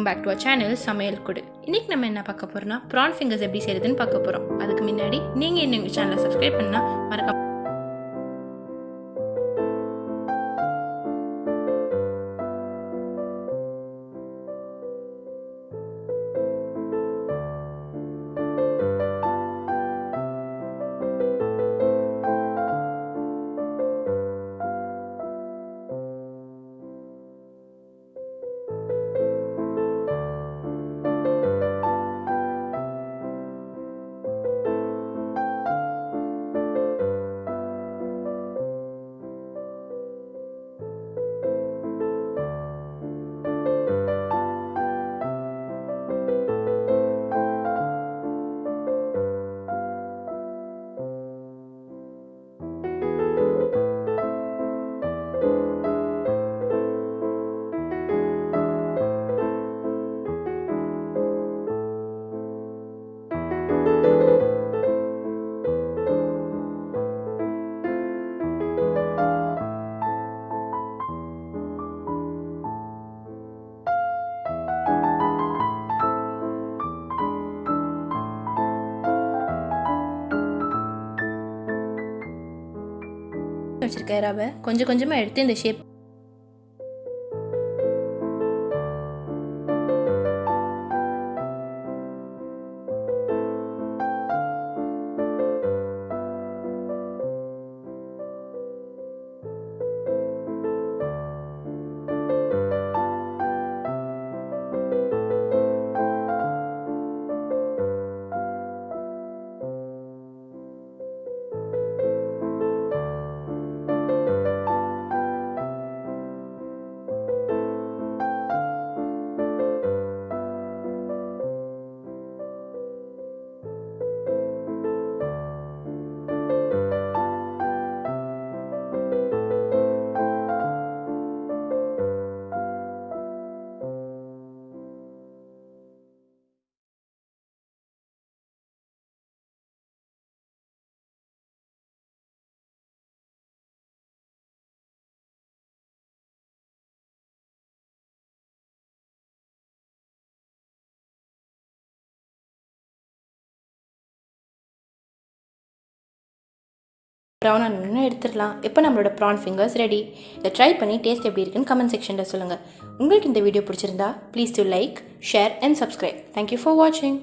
Welcome back to our channel Samayalkudil. இன்னைக்கு நம்ம என்ன பார்க்க போறோம்னா ப்ரான் ஃபிங்கர்ஸ் எப்படி செய்யறதுன்னு பார்க்க போறோம். அதுக்கு முன்னாடி நீங்க இன்னும் எங்க சேனலை சப்ஸ்கிரைப் பண்ணா மறக்காம வச்சிருக்க ரவை கொஞ்சம் கொஞ்சமாக எடுத்து இந்த ஷேப் ப்ரௌன் ஆனோன்னு எடுத்துடலாம். இப்போ நம்மளோட ப்ரான் ஃபிங்கர்ஸ் ரெடி. இதை ட்ரை பண்ணி டேஸ்ட் எப்படி இருக்குன்னு கமெண்ட் செக்ஷனில் சொல்லுங்கள். உங்களுக்கு இந்த வீடியோ பிடிச்சிருந்தா please to like, share and subscribe. Thank you for வாட்சிங்.